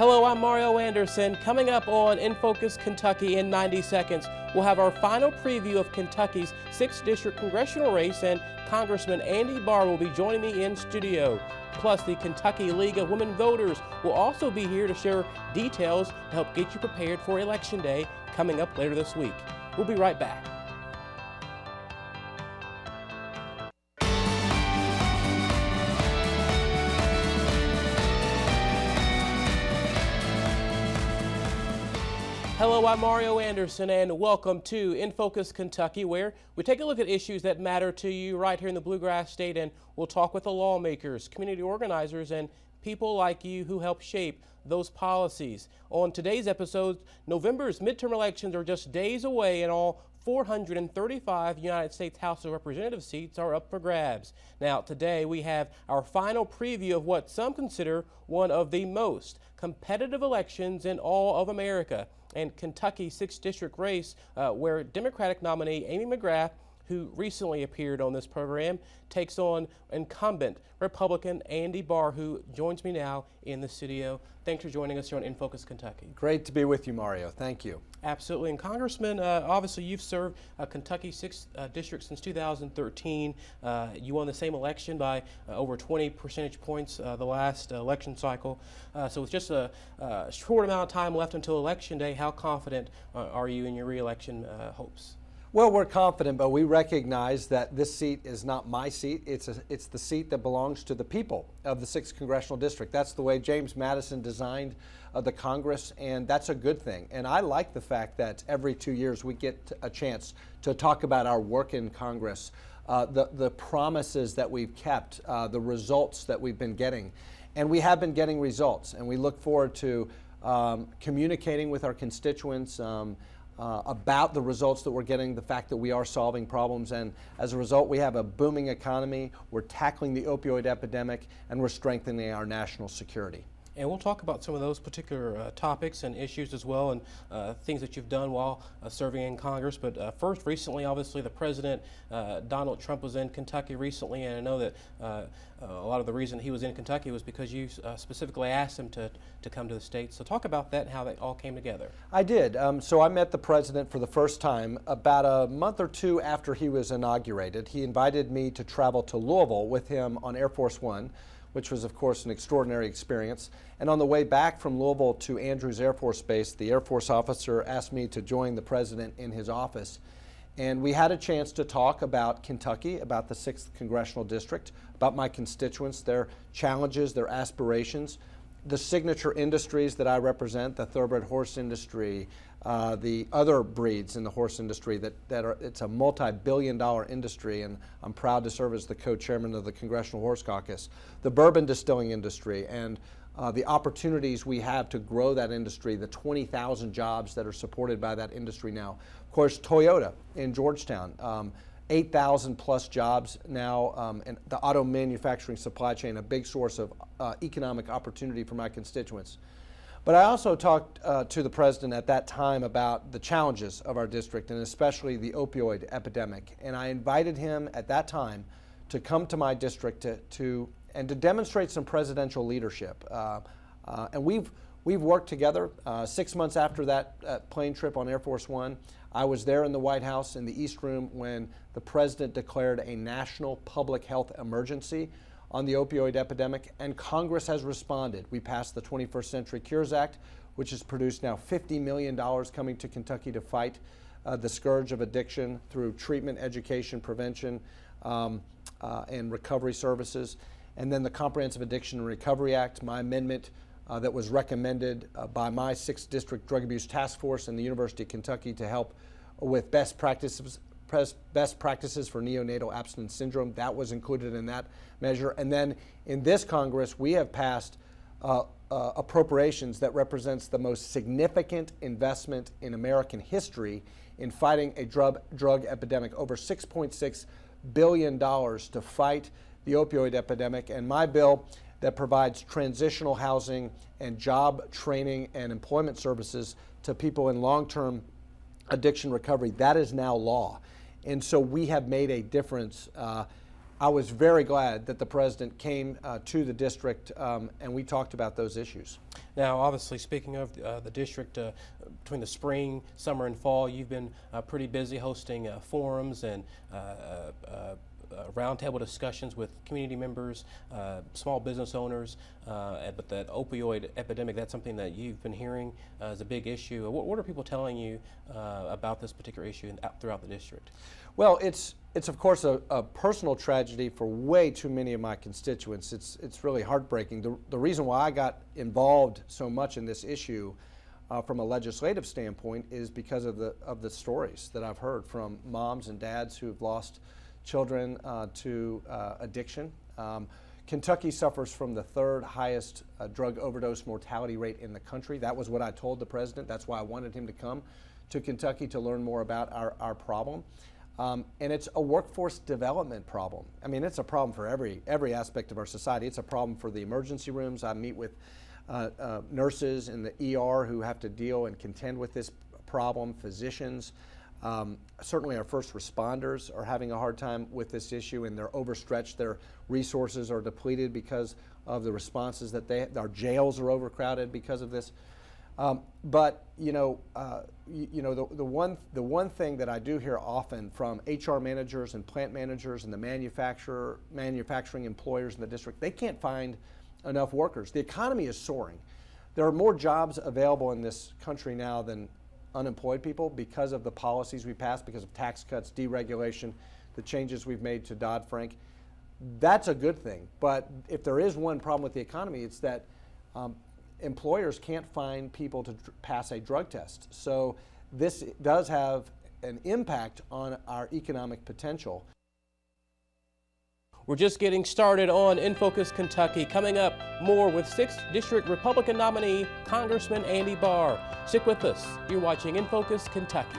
Hello, I'm Mario Anderson. Coming up on In Focus Kentucky in 90 seconds, we'll have our final preview of Kentucky's 6th District congressional race, and Congressman Andy Barr will be joining me in studio. Plus, the Kentucky League of Women Voters will also be here to share details to help get you prepared for Election Day coming up later this week. We'll be right back. Hello, I'm Mario Anderson, and welcome to In Focus Kentucky, where we take a look at issues that matter to you right here in the Bluegrass State, and we'll talk with the lawmakers, community organizers, and people like you who help shape those policies. On today's episode, November's midterm elections are just days away, and all 435 United States House of Representatives seats are up for grabs. Now, today we have our final preview of what some consider one of the most competitive elections in all of America, and Kentucky's 6th District race, where Democratic nominee Amy McGrath, who recently appeared on this program, takes on incumbent Republican Andy Barr, who joins me now in the studio. Thanks for joining us here on In Focus Kentucky. Great to be with you, Mario. Thank you. Absolutely. And Congressman, obviously you've served Kentucky's 6th District since 2013. You won the same election by over 20 percentage points the last election cycle. So with just a short amount of time left until Election Day, how confident are you in your re-election hopes? Well, we're confident, but we recognize that this seat is not my seat. It's the seat that belongs to the people of the 6th Congressional District. That's the way James Madison designed the Congress, and that's a good thing. And I like the fact that every 2 years we get a chance to talk about our work in Congress, the promises that we've kept, the results that we've been getting. And we have been getting results, and we look forward to communicating with our constituents about the results that we're getting, the fact that we are solving problems, and as a result we have a booming economy, we're tackling the opioid epidemic, and we're strengthening our national security. And we'll talk about some of those particular topics and issues as well, and things that you've done while serving in Congress. But first, recently, obviously, the President, Donald Trump, was in Kentucky recently, and I know that a lot of the reason he was in Kentucky was because you specifically asked him to come to the state. So talk about that and how that all came together. I did. So I met the President for the first time about a month or two after he was inaugurated. He invited me to travel to Louisville with him on Air Force One, which was, of course, an extraordinary experience. And on the way back from Louisville to Andrews Air Force Base, the Air Force officer asked me to join the President in his office. And we had a chance to talk about Kentucky, about the 6th Congressional District, about my constituents, their challenges, their aspirations, the signature industries that I represent, the thoroughbred horse industry, the other breeds in the horse industry it's a multi-billion-dollar industry, and I'm proud to serve as the co-chairman of the Congressional Horse Caucus, the bourbon distilling industry, and the opportunities we have to grow that industry, the 20,000 jobs that are supported by that industry now. Of course, Toyota in Georgetown, 8,000 plus jobs now, and the auto manufacturing supply chain, a big source of economic opportunity for my constituents. But I also talked to the President at that time about the challenges of our district, and especially the opioid epidemic. And I invited him at that time to come to my district to demonstrate some presidential leadership. And we've worked together. 6 months after that plane trip on Air Force One, I was there in the White House in the East Room when the President declared a national public health emergency on the opioid epidemic, and Congress has responded. We passed the 21st Century Cures Act, which has produced now $50 million coming to Kentucky to fight the scourge of addiction through treatment, education, prevention, and recovery services. And then the Comprehensive Addiction and Recovery Act, my amendment that was recommended by my 6th District Drug Abuse Task Force and the University of Kentucky to help with best practices for neonatal abstinence syndrome. That was included in that measure. And then in this Congress, we have passed appropriations that represents the most significant investment in American history in fighting a drug epidemic, over $6.6 billion to fight the opioid epidemic. And my bill that provides transitional housing and job training and employment services to people in long-term addiction recovery, that is now law. And so we have made a difference I was very glad that the president came to the district and we talked about those issues. Now, obviously, speaking of the district, between the spring, summer, and fall, you've been pretty busy hosting forums and roundtable discussions with community members, small business owners, but that opioid epidemic, that's something that you've been hearing is a big issue. What are people telling you about this particular issue throughout the district? Well, it's of course a personal tragedy for way too many of my constituents. It's really heartbreaking. The reason why I got involved so much in this issue from a legislative standpoint is because of the stories that I've heard from moms and dads who've lost children to addiction. Kentucky suffers from the third highest drug overdose mortality rate in the country. That was what I told the president. That's why I wanted him to come to Kentucky to learn more about our problem. And it's a workforce development problem. I mean, it's a problem for every aspect of our society. It's a problem for the emergency rooms. I meet with nurses in the ER who have to deal and contend with this problem, physicians. Certainly our first responders are having a hard time with this issue, and they're overstretched. Their resources are depleted because of the responses that our jails are overcrowded because of this. But the one thing that I do hear often from HR managers and plant managers and the manufacturing employers in the district, they can't find enough workers. The economy is soaring. There are more jobs available in this country now than unemployed people because of the policies we passed, because of tax cuts, deregulation, the changes we've made to Dodd-Frank. That's a good thing. But if there is one problem with the economy, it's that employers can't find people to pass a drug test. So this does have an impact on our economic potential. We're just getting started on In Focus Kentucky. Coming up, more with 6th District Republican nominee, Congressman Andy Barr. Stick with us. You're watching In Focus Kentucky.